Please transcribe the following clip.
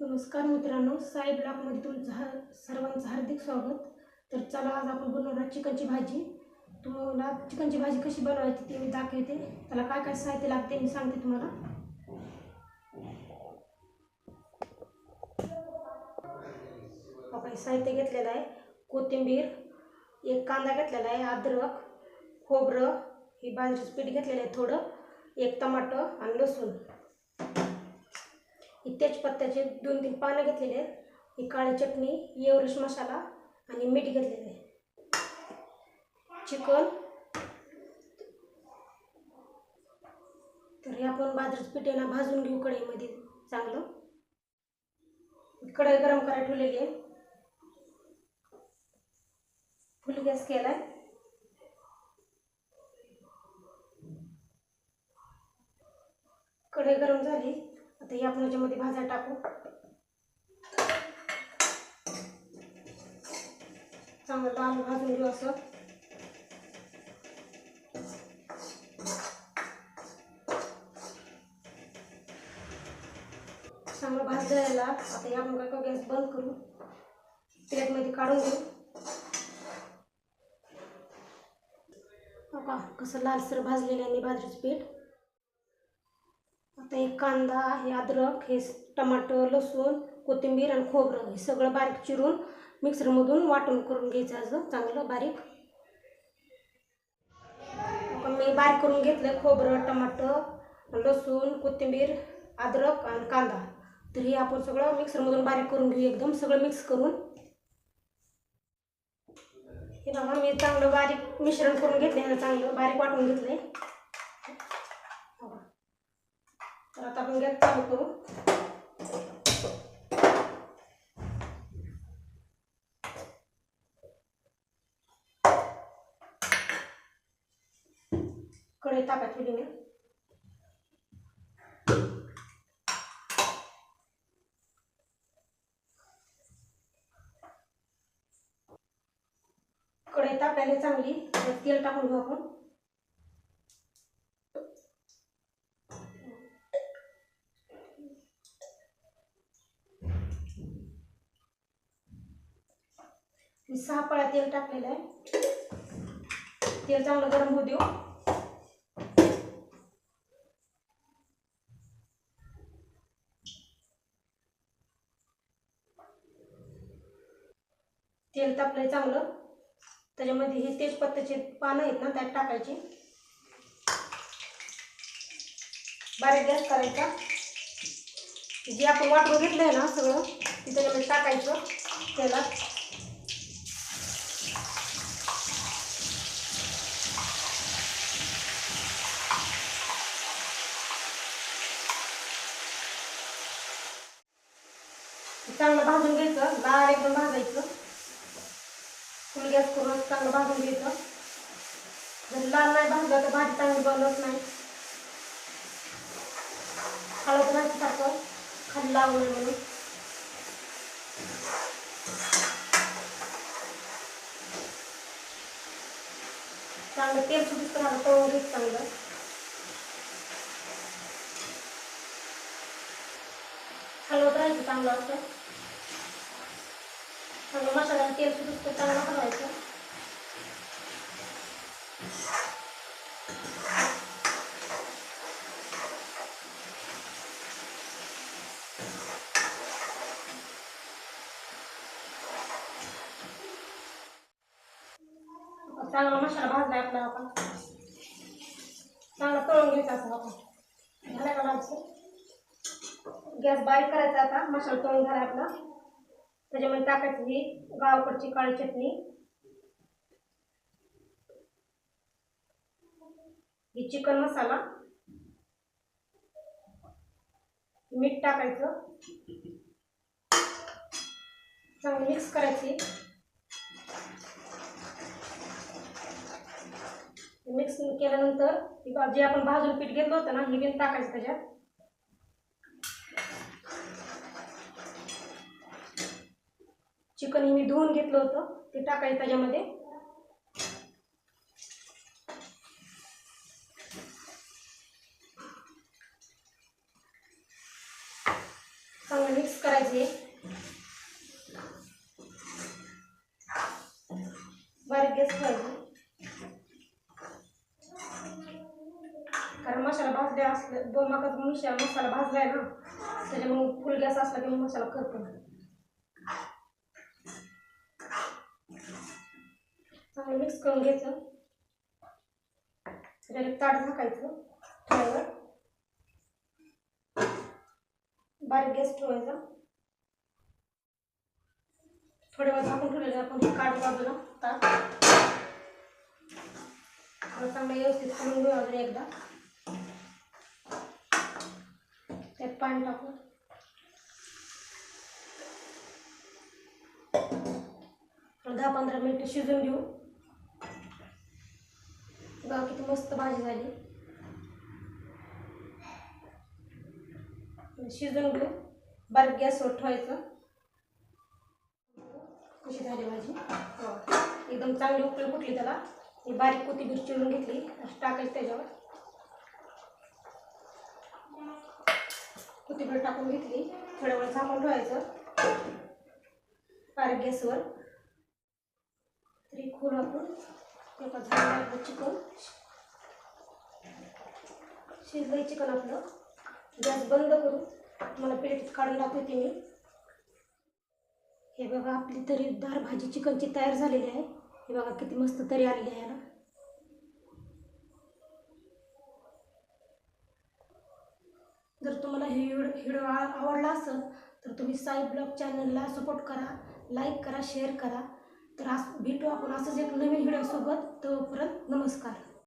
नमस्कार मित्रांनो, साई ब्लॉगमध्ये तुमचं सर्वांचं हार्दिक स्वागत. तर चला, आज आपण बनवणार चिकनची भाजी. तुम्हाला चिकनची भाजी कशी बनवायची ते मी दाखवते. त्याला काय काय साहित्य लागते मी सांगते तुम्हाला. आपण साहित्य घेतलेलं आहे: कोथिंबीर, एक कांदा घेतलेला आहे, अद्रक, खोबरं, ही बाजरीचं पीठ घेतलेलं आहे थोडं, एक टमाटर आणि लसूण. ही तेजपत्त्याचे 2-3 पानं घेतलेले आहेत. ही काळी चटणी, एव्हरेस्ट मसाला आणि मीठ घेतलेले आहे. चिकन तर हे आपण बाजरीचं पीठ आहे ना भाजून घेऊ कढईमध्ये चांगलं. कढई गरम करायला ठेवलेली आहे. फुल गॅस केलाय. कढई गरम झाली. आता हे आपण याच्यामध्ये भाज्या टाकू. चांगलं लाल भाजून घेऊ असं. चांगलं भाजलं. आता हे आपण काय गॅस बंद करू, प्लेटमध्ये काढून घेऊ. बघा कसं लालसर भाजलेलं आहे बाजरीचं पीठ. आता एक कांदा, हे अद्रक, हे टमाटर, लसूण, कोथिंबीर आणि खोबरं हे सगळं बारीक चिरून मिक्सरमधून वाटून करून घ्यायचं असं चांगलं बारीक. मी बारीक करून घेतलं खोबरं, टमाटर, लसूण, कोथिंबीर, अद्रक आणि कांदा. तर हे आपण सगळं मिक्सरमधून बारीक करून घेऊ, एकदम सगळं मिक्स करून. हे बघा मी चांगलं बारीक मिश्रण करून घेतले, चांगलं बारीक वाटून घेतलंय. तर आता आपण गॅस चालू करू. कढई तापात ठेवली मी. कढई तापायला चांगली. तेल टाकून घेऊ आपण. मी 6 पळ्या तेल टाकलेलं आहे. तेल चांगलं गरम होऊ देऊ. तेल तापलंय चांगलं. त्याच्यामध्ये हे तेजपत्त्याचे पानं आहेत ना त्यात टाकायचे. बारीक गॅस करायचा. जे आपण वाटून घेतलंय ना सगळं ते त्याच्यामध्ये टाकायचं तेलात. चांगलं भाजून घ्यायचं, लाल एकदम भाजायचं. फुल गॅस करून चांगलं भाजून घ्यायचं. जर लाल नाही भाजलं तर भाजी चांगली बनत नाही. हळद नाही सारखं खाली लागू नये म्हणून. चांगलं तेल सुटीच राहिलं तळून घ्यायचं चांगलं. हलवत राहायचं चांगलं असं. चांगलं मसाल्याला तेल सुटीच चांगलं हलवायचं. चांगला मसाला भाजला आपला. आपण चांगला तळून घ्यायचा असं. आपण झाला का लालसर. गॅस बारीक करायचा. आता मसाला तळून झाला आपला. त्याच्यामध्ये टाकायची ही गावाकडची काळी चटणी, ही चिकन मसाला, मीठ टाकायचं. चांगलं मिक्स करायची. मिक्स केल्यानंतर जे आपण भाजून पीठ घेतलं होतं ना हे पण टाकायचं त्याच्यात. चिकन मी धुवून घेतलं होतं ते टाकायचं त्याच्यामध्ये. चांगलं मिक्स करायचे. बारीक गॅस ठेवायची, कारण मसाला भाजल्या असलं 2 माकाचा मसाला भाजलाय ना, त्याच्यामुळे फुल गॅस असला की मसाला करतो. चांगलं मिक्स करून घ्यायचं. त्याच्यात ताट झाकायचं ठेवायवर, बारीक गॅस ठेवायचा. थोड्या वेळ झाकून ठेवलेलं आपण काढून बाजूला ताट. चांगलं व्यवस्थित हलवून घेऊ अजून एकदा. त्यात पाणी टाकून 10-15 मिनिटं शिजून घेऊ. बघा किती मस्त भाजी झाली. शिजून घेऊ, बारीक गॅसवर ठेवायचं. कशी झाली भाजी, एकदम चांगली उकळी फुटली. त्याला बारीक कोथिंबीर चिरून घेतली, टाकायची त्याच्यावर. कोथिंबीर टाकून घेतली, थोड्या वेळ झाकून ठेवायचं बारीक गॅसवर. तरी खोल आपण एका झाडाला चिकन शिजलंय. चिकन आपलं. गॅस बंद करू, तुम्हाला प्लेटीत काढून दाखवते मी. हे बघा आपली तर्रीदार भाजी चिकनची तयार झालेली आहे. हे बघा किती मस्त तरी आलेली आहे ना. जर तुम्हाला हे व्हिडिओ आवडला असेल तर तुम्ही साई ब्लॉग चॅनलला सपोर्ट करा, लाईक करा, शेअर करा. तर आज भेटू आपण असंच एक नवीन व्हिडिओसोबत. तोपर्यंत नमस्कार.